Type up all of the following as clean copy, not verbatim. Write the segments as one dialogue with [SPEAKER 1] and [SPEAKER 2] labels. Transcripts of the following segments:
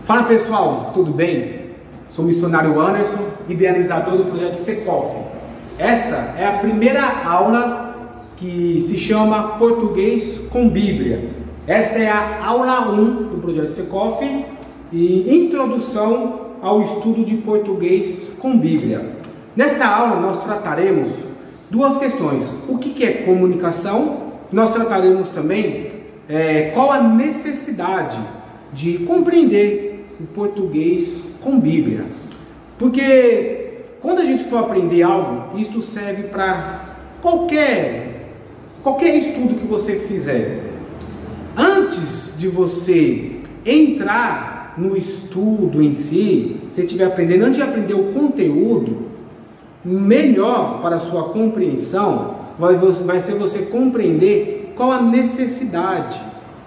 [SPEAKER 1] Fala pessoal, tudo bem? Sou o missionário Anderson, idealizador do projeto Secof. Esta é a primeira aula que se chama Português com Bíblia. Esta é a aula 1 do projeto Secof e introdução ao estudo de português com Bíblia. Nesta aula nós trataremos duas questões: o que é comunicação. Nós trataremos também qual a necessidade de compreender o português com Bíblia. Porque quando a gente for aprender algo, isso serve para qualquer estudo que você fizer. Antes de você entrar no estudo em si, se estiver aprendendo, antes de aprender o conteúdo, melhor para a sua compreensão vai ser você compreender qual a necessidade,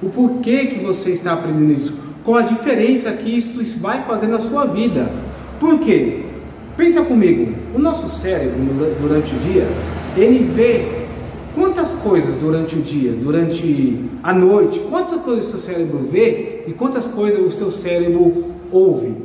[SPEAKER 1] o porquê que você está aprendendo isso, qual a diferença que isso vai fazer na sua vida. Por quê? Pensa comigo, o nosso cérebro durante o dia, ele vê quantas coisas durante o dia, durante a noite, quantas coisas o seu cérebro vê e quantas coisas o seu cérebro ouve.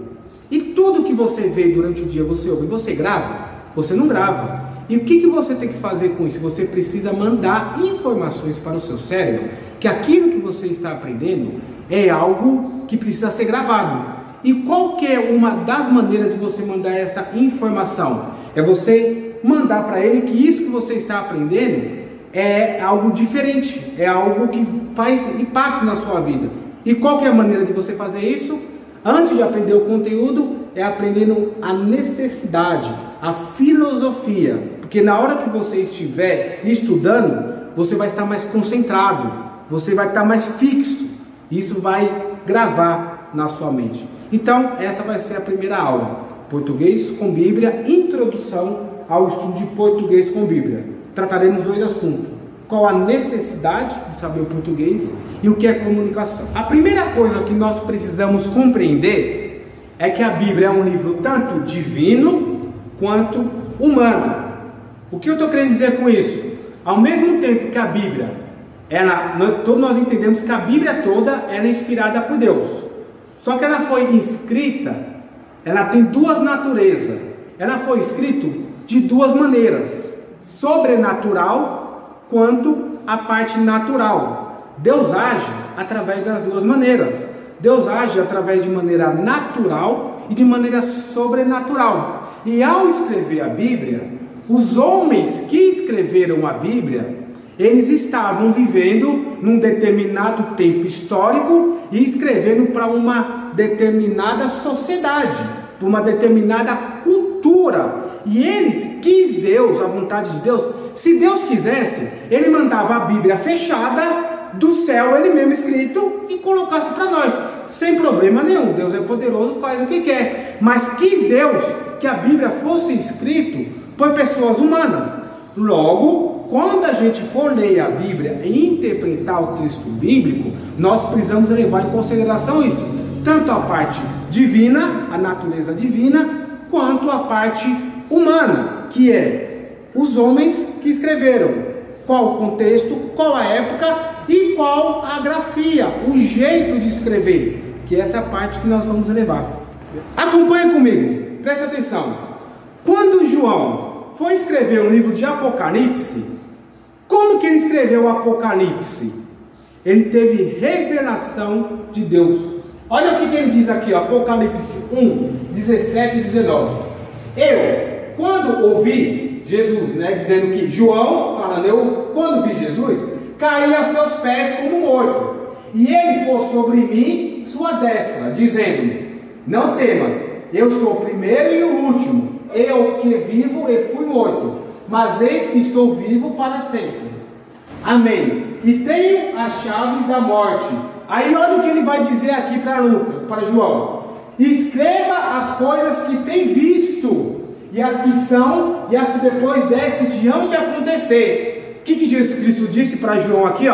[SPEAKER 1] E tudo que você vê durante o dia, você ouve, você grava? Você não grava. E o que você tem que fazer com isso? Você precisa mandar informações para o seu cérebro, que aquilo que você está aprendendo é algo que precisa ser gravado. E qual que é uma das maneiras de você mandar esta informação? É você mandar para ele que isso que você está aprendendo é algo diferente, é algo que faz impacto na sua vida. E qual que é a maneira de você fazer isso? Antes de aprender o conteúdo, é aprendendo a necessidade, a filosofia. Porque na hora que você estiver estudando, você vai estar mais concentrado, você vai estar mais fixo. Isso vai gravar na sua mente. Então, essa vai ser a primeira aula. Português com Bíblia, introdução ao estudo de português com Bíblia. Trataremos dois assuntos: qual a necessidade de saber o português e o que é comunicação. A primeira coisa que nós precisamos compreender é que a Bíblia é um livro tanto divino quanto humano. O que eu estou querendo dizer com isso? Ao mesmo tempo que a Bíblia, todos nós entendemos que a Bíblia toda ela é inspirada por Deus. Só que ela foi escrita, ela tem duas naturezas. Ela foi escrita de duas maneiras: sobrenatural quanto a parte natural. Deus age através das duas maneiras. Deus age através de maneira natural e de maneira sobrenatural. E ao escrever a Bíblia, os homens que escreveram a Bíblia, eles estavam vivendo num determinado tempo histórico e escrevendo para uma determinada sociedade, para uma determinada cultura. E eles quis Deus, a vontade de Deus. Se Deus quisesse, ele mandava a Bíblia fechada do céu, ele mesmo escrito, e colocasse para nós, sem problema nenhum. Deus é poderoso, faz o que quer. Mas quis Deus que a Bíblia fosse escrito por pessoas humanas. Logo, quando a gente for ler a Bíblia e interpretar o texto bíblico, nós precisamos levar em consideração isso, tanto a parte divina, a natureza divina, quanto a parte humana, que é os homens que escreveram. Qual o contexto, qual a época e qual a grafia, o jeito de escrever, que é essa parte que nós vamos levar. Acompanhe comigo, preste atenção. Quando João foi escrever o livro de Apocalipse, como que ele escreveu o Apocalipse? Ele teve revelação de Deus. Olha o que ele diz aqui, Apocalipse 1, 17 e 19. Eu, quando ouvi Jesus, dizendo que João, falando, quando vi Jesus, caí a seus pés como morto, e ele pôs sobre mim sua destra, dizendo-me: não temas, eu sou o primeiro e o último, eu que vivo e fui morto, mas eis que estou vivo para sempre. Amém. E tenho as chaves da morte. Aí olha o que ele vai dizer aqui para João: escreva as coisas que tem visto, e as que são, e as que depois desse hão de acontecer. O que Jesus Cristo disse para João aqui,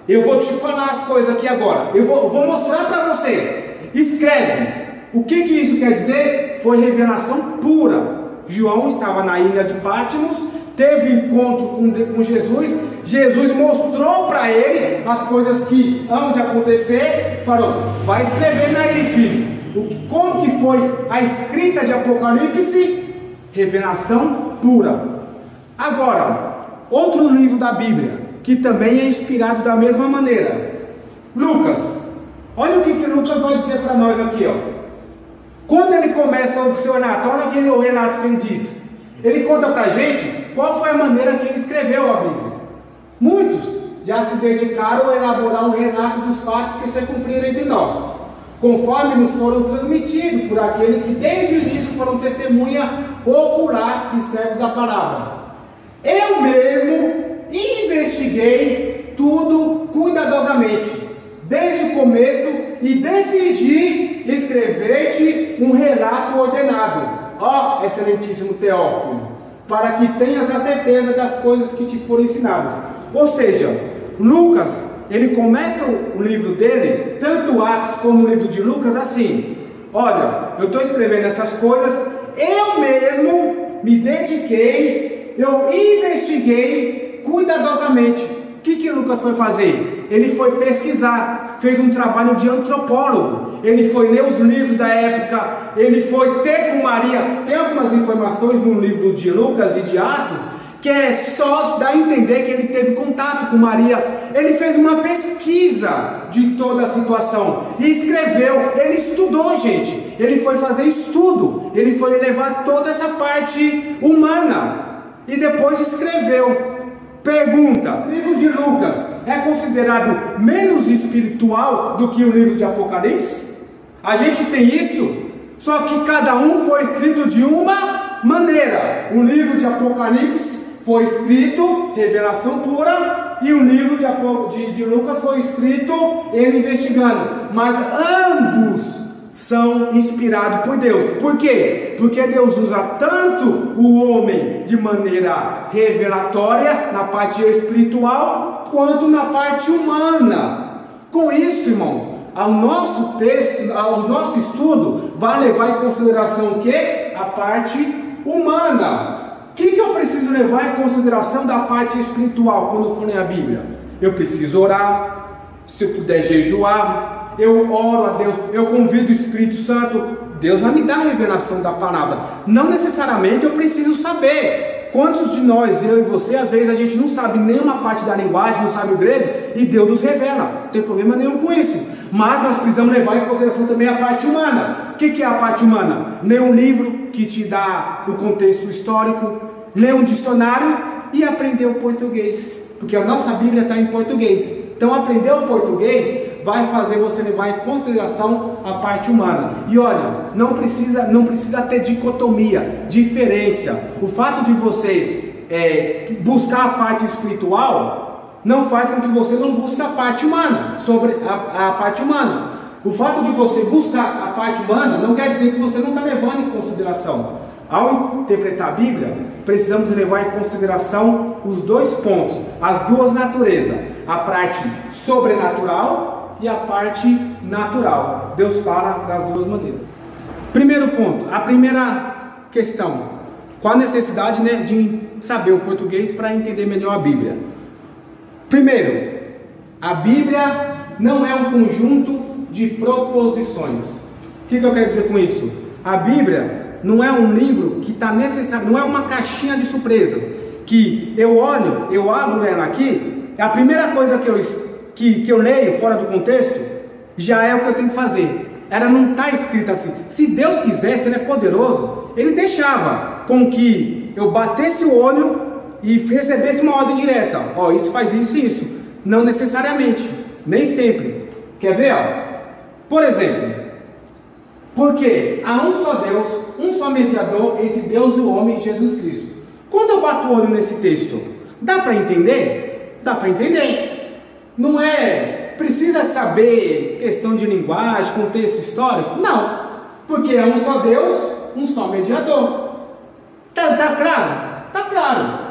[SPEAKER 1] eu vou te falar as coisas aqui agora, eu vou mostrar para você, escreve. O que isso quer dizer? Foi revelação pura. João estava na ilha de Patmos, teve encontro com Jesus, Jesus mostrou para ele as coisas que hão de acontecer, falou, vai escrevendo aí, filho. Como que foi a escrita de Apocalipse? Revelação pura. Agora, outro livro da Bíblia, que também é inspirado da mesma maneira, Lucas. Olha o que Lucas vai dizer para nós aqui, ó. Quando ele começa o seu relato, olha o relato que ele diz. Ele conta para a gente qual foi a maneira que ele escreveu a Bíblia. Muitos já se dedicaram a elaborar um relato dos fatos que se cumpriram entre nós, conforme nos foram transmitidos por aquele que desde o início foram testemunha ocular e servos da palavra. Eu mesmo investiguei tudo cuidadosamente, desde o começo, e decidi escrever-te um relato ordenado, ó excelentíssimo Teófilo, para que tenhas a certeza das coisas que te foram ensinadas. Ou seja, Lucas, ele começa o livro dele, tanto Atos como o livro de Lucas, assim: olha, eu estou escrevendo essas coisas, eu mesmo me dediquei, eu investiguei cuidadosamente. O que Lucas foi fazer? Ele foi pesquisar, fez um trabalho de antropólogo, ele foi ler os livros da época, ele foi ter com Maria. Tem algumas informações no livro de Lucas e de Atos, que é só dar a entender que ele teve contato com Maria. Ele fez uma pesquisa de toda a situação e escreveu. Ele estudou, gente. Ele foi fazer estudo. Ele foi levar toda essa parte humana e depois escreveu. Pergunta: o livro de Lucas é considerado menos espiritual do que o livro de Apocalipse? A gente tem isso, só que cada um foi escrito de uma maneira. O livro de Apocalipse foi escrito revelação pura, e o livro de Lucas foi escrito ele investigando. Mas ambos são inspirados por Deus. Por quê? Porque Deus usa tanto o homem de maneira revelatória, na parte espiritual, quanto na parte humana. Com isso, irmãos, ao nosso texto, ao nosso estudo, vai levar em consideração o quê? A parte humana. O que eu preciso levar em consideração da parte espiritual quando for ler a Bíblia? Eu preciso orar, se eu puder jejuar, eu oro a Deus, eu convido o Espírito Santo, Deus vai me dar a revelação da palavra. Não necessariamente eu preciso saber. Quantos de nós, eu e você, às vezes a gente não sabe nenhuma parte da linguagem, não sabe o grego, e Deus nos revela, não tem problema nenhum com isso. Mas nós precisamos levar em consideração também a parte humana. O que é a parte humana? Ler um livro que te dá o contexto histórico, ler um dicionário e aprender o português, porque a nossa Bíblia está em português. Então aprender o português vai fazer você levar em consideração a parte humana. E olha, não precisa ter dicotomia, diferença. O fato de você buscar a parte espiritual não faz com que você não busque a parte humana, sobre a parte humana. O fato de você buscar a parte humana não quer dizer que você não está levando em consideração. Ao interpretar a Bíblia, precisamos levar em consideração os dois pontos, as duas naturezas, a parte sobrenatural e a parte natural. Deus fala das duas maneiras. Primeiro ponto, a primeira questão: qual a necessidade, de saber o português para entender melhor a Bíblia? Primeiro, a Bíblia não é um conjunto de proposições. O que eu quero dizer com isso? A Bíblia não é um livro que está necessário, não é uma caixinha de surpresas que eu olho, eu abro ela aqui, a primeira coisa que eu leio fora do contexto já é o que eu tenho que fazer. Ela não está escrita assim. Se Deus quisesse, Ele é poderoso, Ele deixava com que eu batesse o olho e recebesse uma ordem direta. Ó, isso faz isso e isso. Não necessariamente, nem sempre. Quer ver? Por exemplo, porque há um só Deus, um só mediador entre Deus e o homem, Jesus Cristo. Quando eu bato o olho nesse texto, dá para entender? Dá para entender. Não precisa saber questão de linguagem, contexto histórico? Não, porque é um só Deus, um só mediador. Tá claro? Tá claro.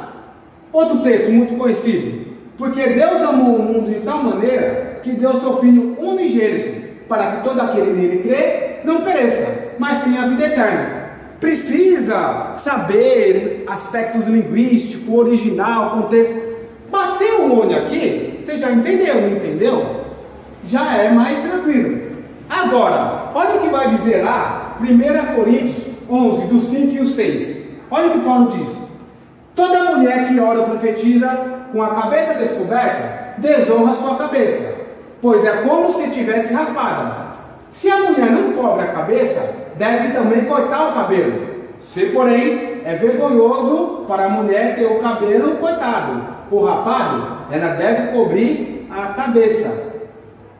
[SPEAKER 1] Outro texto muito conhecido: porque Deus amou o mundo de tal maneira que deu seu Filho unigênito, para que todo aquele nele crê não pereça, mas tenha a vida eterna. Precisa saber aspectos linguísticos, original, contexto. Bateu o olho aqui, Você já entendeu, não entendeu? Já é mais tranquilo. Agora, olha o que vai dizer lá, 1 Coríntios 11, do 5 e o 6. Olha o que Paulo diz. Toda mulher que ora ou profetiza com a cabeça descoberta, desonra sua cabeça, pois é como se tivesse raspada. Se a mulher não cobre a cabeça, deve também cortar o cabelo. Se, porém, é vergonhoso para a mulher ter o cabelo cortado ou rapado, ela deve cobrir a cabeça.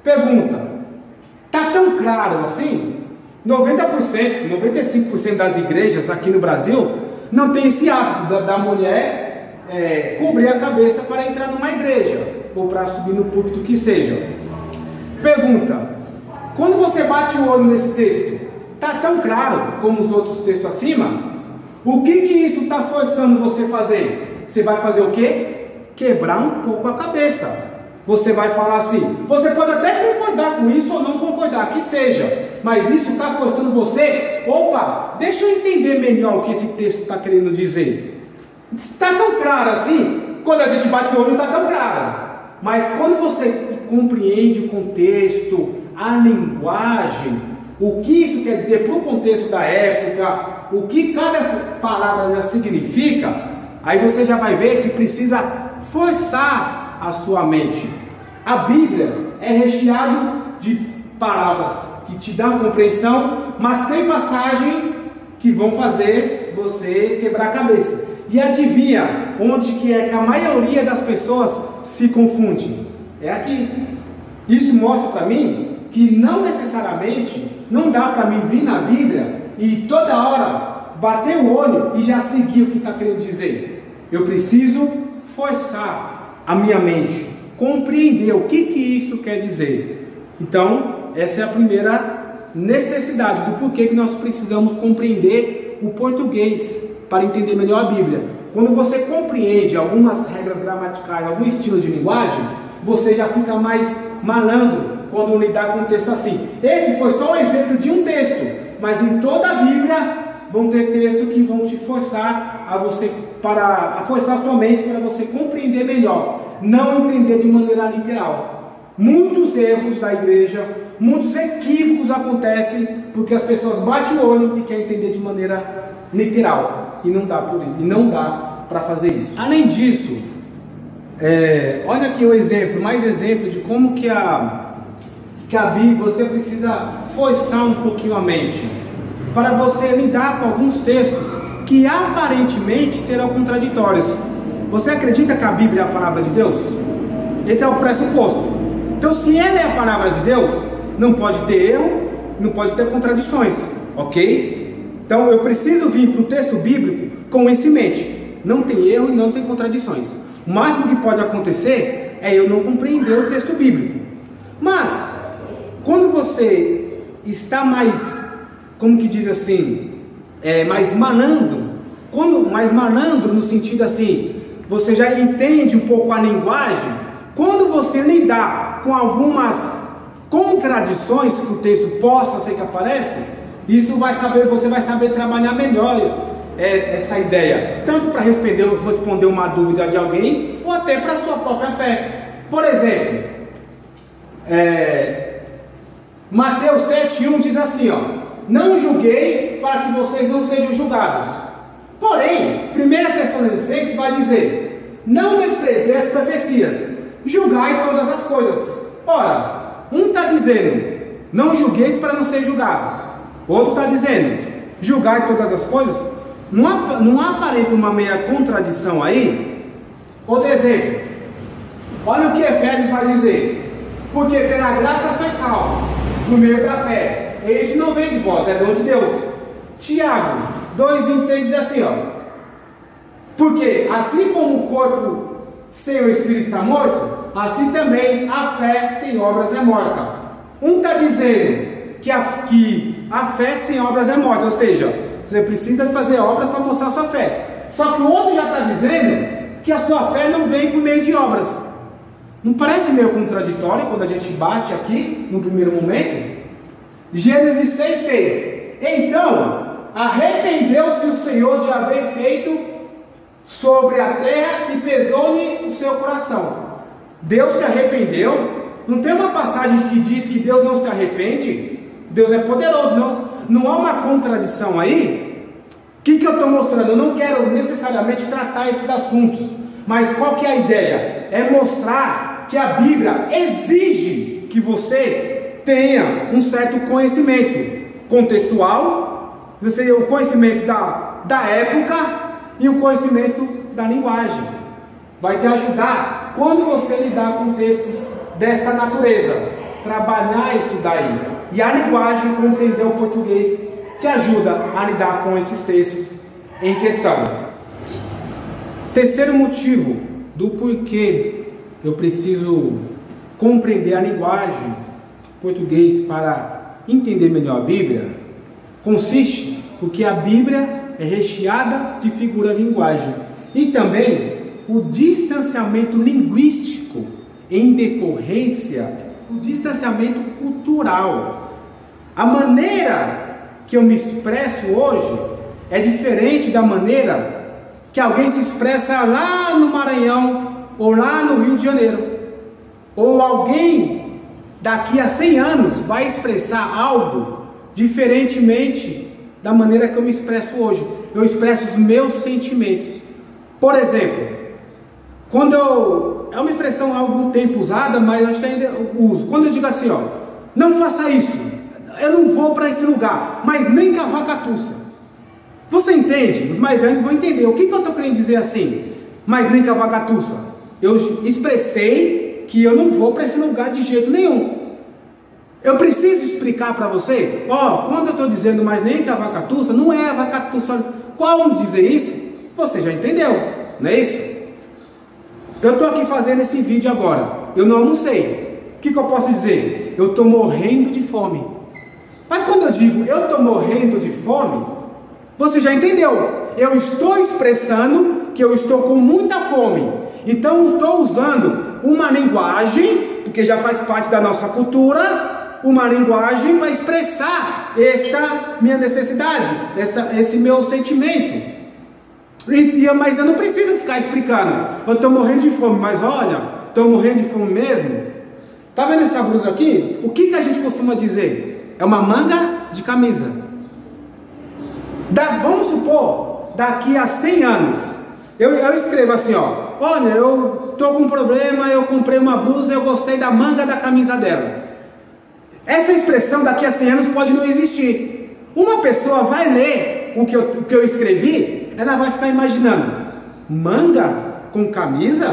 [SPEAKER 1] Pergunta: está tão claro assim? 90%, 95% das igrejas aqui no Brasil não tem esse hábito da mulher cobrir a cabeça para entrar numa igreja ou para subir no púlpito, que seja. Pergunta: quando você bate o olho nesse texto, está tão claro como os outros textos acima? O que isso está forçando você a fazer? Você vai fazer o quê? Quebrar um pouco a cabeça. Você vai falar assim, você pode até concordar com isso ou não concordar, que seja, mas isso está forçando você, opa, deixa eu entender melhor o que esse texto está querendo dizer. Está tão claro assim? Quando a gente bate o olho não está tão claro, mas quando você compreende o contexto, a linguagem, o que isso quer dizer para o contexto da época, o que cada palavra significa, aí você já vai ver que precisa forçar a sua mente. A Bíblia é recheada de palavras que te dão compreensão, mas tem passagem que vão fazer você quebrar a cabeça. E adivinha onde que é que a maioria das pessoas se confunde? É aqui. Isso mostra para mim que não necessariamente não dá para mim vir na Bíblia e toda hora bater o olho e já seguir o que está querendo dizer. Eu preciso forçar a minha mente, compreender o que isso quer dizer. Então, essa é a primeira necessidade do porquê que nós precisamos compreender o português para entender melhor a Bíblia. Quando você compreende algumas regras gramaticais, algum estilo de linguagem, você já fica mais malandro quando lidar com um texto assim. Esse foi só um exemplo de um texto, mas em toda a Bíblia vão ter textos que vão te forçar a forçar a sua mente para você compreender melhor, não entender de maneira literal. Muitos erros da igreja, muitos equívocos acontecem porque as pessoas batem o olho e querem entender de maneira literal, e não dá para fazer isso. Além disso, olha aqui mais exemplo de como que a Bíblia, você precisa forçar um pouquinho a mente para você lidar com alguns textos que aparentemente serão contraditórios. Você acredita que a Bíblia é a palavra de Deus? Esse é o pressuposto. Então, se ela é a palavra de Deus, não pode ter erro, não pode ter contradições, ok? Então, eu preciso vir para o texto bíblico com isso em mente. Não tem erro e não tem contradições. O máximo que pode acontecer é eu não compreender o texto bíblico. Mas, quando você está mais, como que diz assim, mais malandro, mais malandro no sentido assim, você já entende um pouco a linguagem, quando você lidar com algumas contradições que o texto possa ser que aparece, você vai saber trabalhar melhor essa ideia, tanto para responder uma dúvida de alguém, ou até para a sua própria fé. Por exemplo, Mateus 7,1 diz assim, não julguei para que vocês não sejam julgados. Porém, 1 Tessalonicenses vai dizer, não desprezei as profecias, julgai todas as coisas. Ora, um está dizendo, não julgueis para não ser julgados. O outro está dizendo, julgai todas as coisas. Não aparenta uma meia contradição aí? Outro exemplo, olha o que Efésios vai dizer, porque pela graça sois salvos, no meio da fé. Isso não vem de vós, é dom de Deus. Tiago 2,26 diz assim, porque assim como o corpo sem o espírito está morto, assim também a fé sem obras é morta. Um está dizendo que a fé sem obras é morta, ou seja, você precisa fazer obras para mostrar a sua fé. Só que o outro já está dizendo que a sua fé não vem por meio de obras. Não parece meio contraditório quando a gente bate aqui no primeiro momento? Gênesis 6,6. Então arrependeu-se o Senhor de haver feito sobre a terra e pesou-lhe o seu coração. Deus se arrependeu. Não tem uma passagem que diz que Deus não se arrepende? Deus é poderoso, não há uma contradição aí? O que eu estou mostrando? Eu não quero necessariamente tratar esses assuntos, mas qual que é a ideia? É mostrar que a Bíblia exige que você tenha um certo conhecimento contextual, o conhecimento da época e o conhecimento da linguagem. Vai te ajudar quando você lidar com textos desta natureza, trabalhar isso daí. E a linguagem, compreender o português, te ajuda a lidar com esses textos em questão. Terceiro motivo do porquê eu preciso compreender a linguagem português para entender melhor a Bíblia, consiste porque a Bíblia é recheada de figura de linguagem e também o distanciamento linguístico em decorrência do distanciamento cultural. A maneira que eu me expresso hoje é diferente da maneira que alguém se expressa lá no Maranhão ou lá no Rio de Janeiro, ou alguém daqui a 100 anos vai expressar algo diferentemente da maneira que eu me expresso hoje. Eu expresso os meus sentimentos. Por exemplo, é uma expressão há algum tempo usada, mas acho que ainda uso. Quando eu digo assim, ó, não faça isso, eu não vou para esse lugar, mas nem cavacatuça. Você entende? Os mais velhos vão entender. O que eu estou querendo dizer assim? Mas nem cavacatuça. Eu expressei que eu não vou para esse lugar de jeito nenhum. Eu preciso explicar para você, quando eu estou dizendo mas nem cavacatuça, não é vacatuça. Como dizer isso? Você já entendeu, não é isso? Eu estou aqui fazendo esse vídeo agora, eu não almocei. O que eu posso dizer? Eu estou morrendo de fome. Mas quando eu digo eu estou morrendo de fome, você já entendeu. Eu estou expressando que eu estou com muita fome. Então eu estou usando uma linguagem, porque já faz parte da nossa cultura, uma linguagem para expressar esta minha necessidade, esse meu sentimento. Mas eu não preciso ficar explicando. Eu estou morrendo de fome, mas olha, estou morrendo de fome mesmo. Tá vendo essa blusa aqui? O que a gente costuma dizer? É uma manga de camisa. Vamos supor, daqui a 100 anos, eu escrevo assim, olha, eu estou com um problema, eu comprei uma blusa, eu gostei da manga da camisa dela. Essa expressão daqui a 100 anos pode não existir. Uma pessoa vai ler o que eu escrevi, ela vai ficar imaginando, manga com camisa?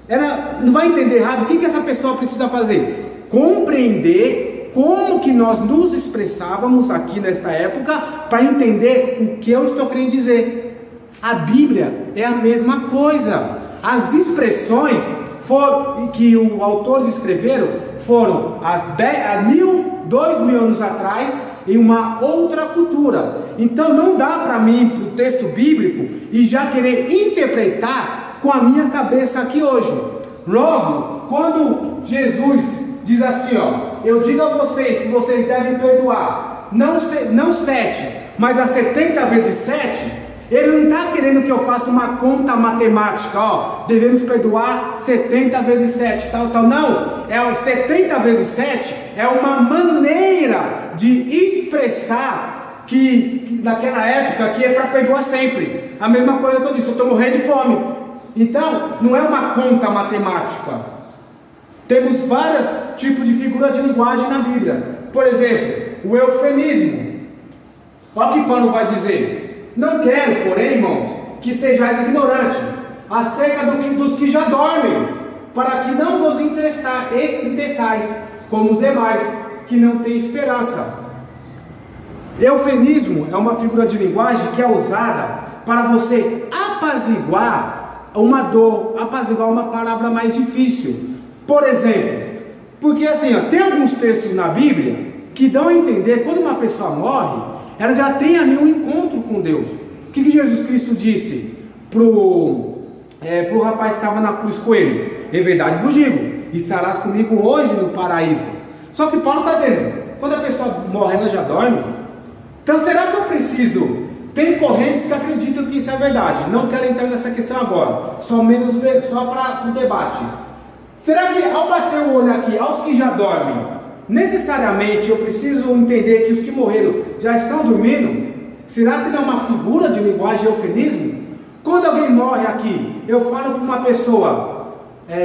[SPEAKER 1] Ela não vai entender errado. O que essa pessoa precisa fazer? Compreender como que nós nos expressávamos aqui nesta época, para entender o que eu estou querendo dizer. A Bíblia é a mesma coisa. As expressões que os autores escreveram foram há 2.000 anos atrás, em uma outra cultura. Então não dá para mim, para o texto bíblico, e já querer interpretar com a minha cabeça aqui hoje. Logo, quando Jesus diz assim, eu digo a vocês que vocês devem perdoar, não 7, mas a 70 vezes 7, ele não está querendo que eu faça uma conta matemática, devemos perdoar 70 vezes 7, tal, não, o 70 vezes 7 é uma maneira de expressar que naquela época que é para perdoar sempre. A mesma coisa que eu disse, eu estou morrendo de fome. Então, não é uma conta matemática. Temos vários tipos de figura de linguagem na Bíblia. Por exemplo, o eufemismo. Olha o que Paulo vai dizer. Não quero, porém, irmãos, que sejais ignorantes acerca dos que já dormem, para que não vos entristeçais como os demais, que não têm esperança. Eufemismo é uma figura de linguagem que é usada para você apaziguar uma dor, apaziguar uma palavra mais difícil. Por exemplo, porque assim, tem alguns textos na Bíblia que dão a entender, quando uma pessoa morre, ela já tem ali um encontro com Deus. O que Jesus Cristo disse pro rapaz que estava na cruz com ele? Em verdade vos digo, estarás comigo hoje no paraíso. Só que Paulo está dizendo, quando a pessoa morre, ela já dorme. Então será que eu preciso Tem correntes que acreditam que isso é verdade. Não quero entrar nessa questão agora. Só para o debate. Será que ao bater o olho aqui, aos que já dormem, necessariamente eu preciso entender que os que morreram já estão dormindo? Será que não é uma figura de linguagem eufemismo? Quando alguém morre aqui, eu falo para uma pessoa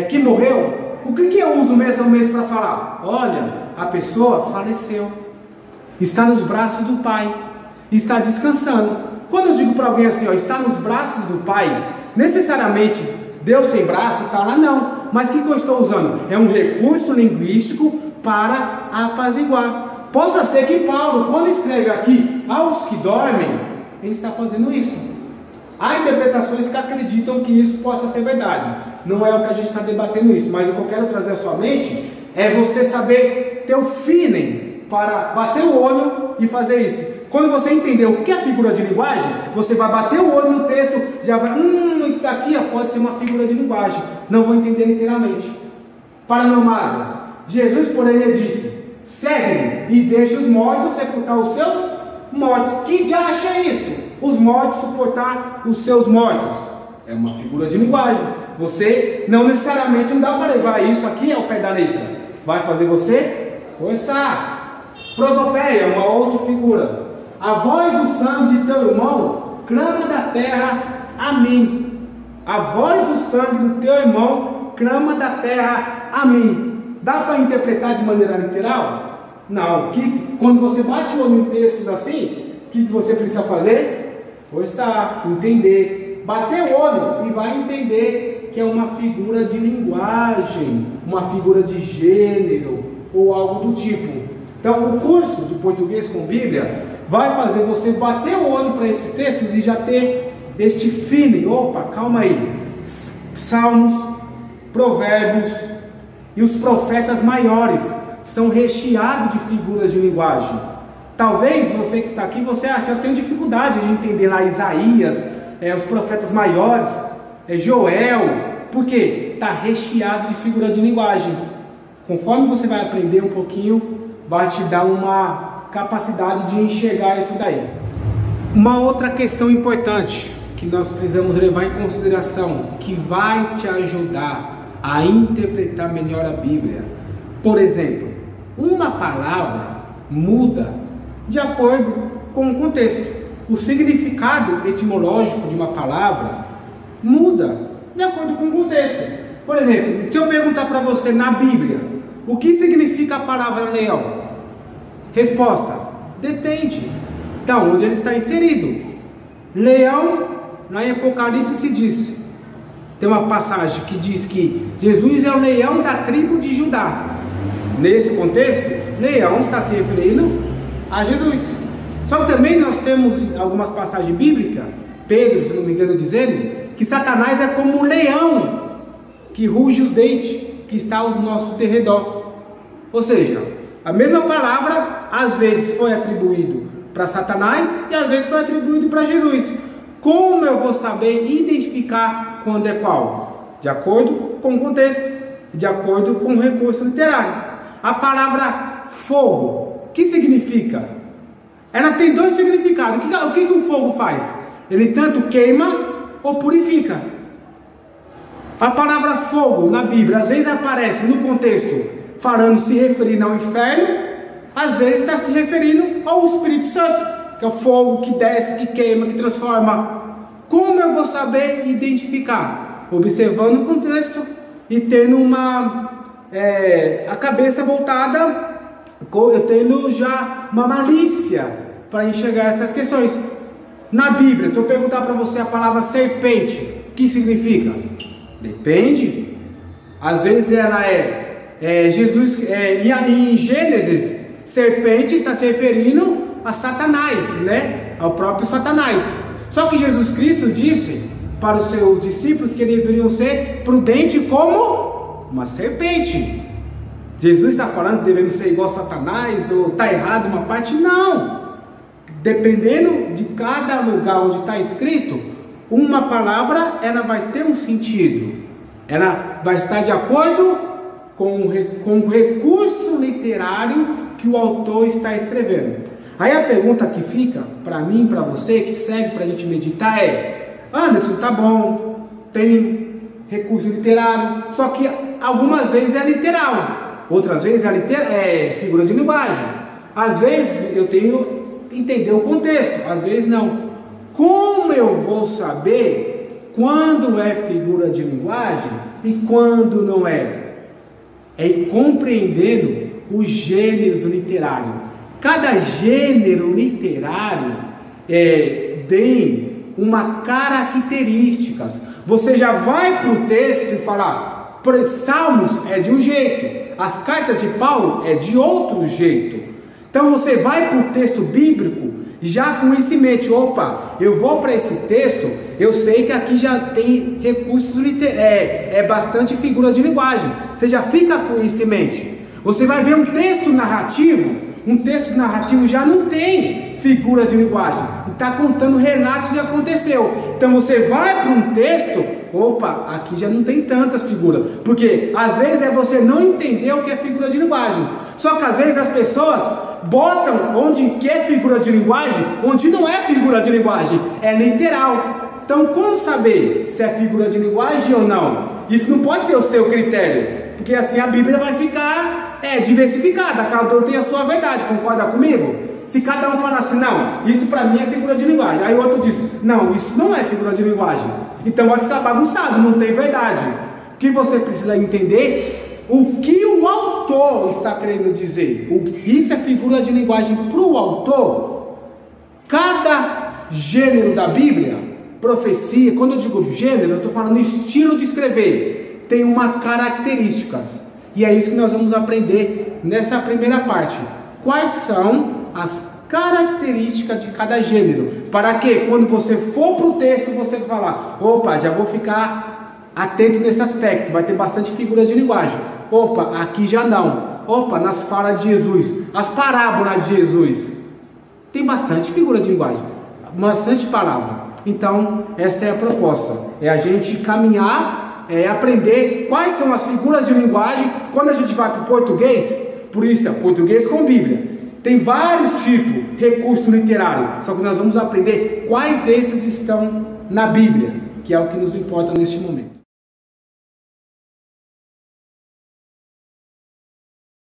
[SPEAKER 1] que morreu, o que eu uso nesse momento para falar? Olha, a pessoa faleceu, está nos braços do Pai, está descansando. Quando eu digo para alguém assim, ó, está nos braços do Pai, necessariamente Deus tem braço, está lá não. Mas o que eu estou usando? É um recurso linguístico para apaziguar. Possa ser que Paulo, quando escreve aqui aos que dormem, ele está fazendo isso. Há interpretações que acreditam que isso possa ser verdade. Não é o que a gente está debatendo isso, mas o que eu quero trazer à sua mente é você saber ter o feeling para bater o olho e fazer isso. Quando você entender o que é figura de linguagem, você vai bater o olho no texto, já vai, isso daqui pode ser uma figura de linguagem. Não vou entender literalmente. Paranomasia. Jesus, porém, lhe disse: segue-me e deixe os mortos sepultar os seus mortos. Que já acha isso? Os mortos suportar os seus mortos. É uma figura de linguagem. Você não necessariamente não dá para levar isso aqui ao pé da letra. Vai fazer você forçar. Prosopeia, uma outra figura. A voz do sangue de teu irmão clama da terra a mim. A voz do sangue do teu irmão clama da terra a mim. Dá para interpretar de maneira literal? Não. Quando você bate o olho em textos assim, o que você precisa fazer? Forçar, entender, bater o olho e vai entender que é uma figura de linguagem, uma figura de gênero ou algo do tipo. Então, o curso de português com Bíblia vai fazer você bater o olho para esses textos e já ter este feeling. Opa, calma aí. Salmos, provérbios e os profetas maiores são recheados de figuras de linguagem. Talvez você que está aqui, você acha, eu tenho dificuldade de entender lá Isaías, os profetas maiores, Joel, porque está recheado de figura de linguagem. Conforme você vai aprender um pouquinho, vai te dar uma capacidade de enxergar isso daí. Uma outra questão importante que nós precisamos levar em consideração, que vai te ajudar a interpretar melhor a Bíblia. Por exemplo, uma palavra muda de acordo com o contexto. O significado etimológico de uma palavra muda de acordo com o contexto. Por exemplo, se eu perguntar para você na Bíblia, o que significa a palavra leão? Resposta: depende. Então, onde ele está inserido. Leão, lá em Apocalipse diz, tem uma passagem que diz que Jesus é o leão da tribo de Judá. Nesse contexto, leão está se referindo a Jesus. Só que também nós temos algumas passagens bíblicas, Pedro, se não me engano, dizendo que Satanás é como um leão que ruge os dentes, que está ao nosso derredor. Ou seja, a mesma palavra às vezes foi atribuído para Satanás e às vezes foi atribuído para Jesus. Como eu vou saber identificar quando é qual? De acordo com o contexto, de acordo com o recurso literário. A palavra fogo, o que significa? Ela tem dois significados. O que o fogo faz? Ele tanto queima ou purifica. A palavra fogo na Bíblia às vezes aparece no contexto falando, se referindo ao inferno, às vezes está se referindo ao Espírito Santo, que é o fogo que desce, que queima, que transforma. Como eu vou saber identificar? Observando o contexto e tendo a cabeça voltada, eu tendo já uma malícia para enxergar essas questões. Na Bíblia, se eu perguntar para você a palavra serpente, o que significa? Depende. Às vezes ela Jesus, em Gênesis, serpente está se referindo a Satanás, né? Ao próprio Satanás. Só que Jesus Cristo disse para os seus discípulos que deveriam ser prudentes como uma serpente. Jesus está falando que devemos ser igual a Satanás, ou está errado uma parte? Não. Dependendo de cada lugar onde está escrito, uma palavra ela vai ter um sentido. Ela vai estar de acordo com o recurso literário que o autor está escrevendo. Aí a pergunta que fica para mim, para você, que serve para a gente meditar é: Anderson, tá bom, tem recurso literário, só que algumas vezes é literal, outras vezes é figura de linguagem. Às vezes eu tenho que entender o contexto, às vezes não. Como eu vou saber quando é figura de linguagem e quando não é? É compreendendo os gêneros literários. Cada gênero literário tem uma características. Você já vai para o texto e falar, Salmos é de um jeito, as cartas de Paulo é de outro jeito. Então você vai para o texto bíblico já com isso em mente. Opa, eu vou para esse texto, eu sei que aqui já tem recursos literários, bastante figura de linguagem. Você já fica com isso em mente. Você vai ver um texto narrativo já não tem figuras de linguagem, está contando relatos que aconteceu. Então você vai para um texto, opa, aqui já não tem tantas figuras, porque às vezes você não entender o que é figura de linguagem. Só que às vezes as pessoas botam onde que é figura de linguagem, onde não é figura de linguagem, é literal. Então como saber se é figura de linguagem ou não? Isso não pode ser o seu critério, porque assim a Bíblia vai ficar diversificada, cada um tem a sua verdade, concorda comigo? Se cada um falar assim, não, isso para mim é figura de linguagem, aí o outro diz, não, isso não é figura de linguagem, então vai ficar bagunçado, não tem verdade. O que você precisa entender, o que o autor está querendo dizer. Isso é figura de linguagem para o autor. Cada gênero da Bíblia, profecia, quando eu digo gênero, eu estou falando estilo de escrever, tem uma características. E é isso que nós vamos aprender nessa primeira parte. Quais são as características de cada gênero? Para que quando você for para o texto, você falar, opa, já vou ficar atento nesse aspecto, vai ter bastante figura de linguagem. Opa, aqui já não. Opa, nas falas de Jesus, as parábolas de Jesus, tem bastante figura de linguagem, bastante palavra. Então, esta é a proposta, é a gente caminhar, aprender quais são as figuras de linguagem. Quando a gente vai para o português, por isso é português com Bíblia, tem vários tipos, recurso literário, só que nós vamos aprender quais desses estão na Bíblia, que é o que nos importa neste momento.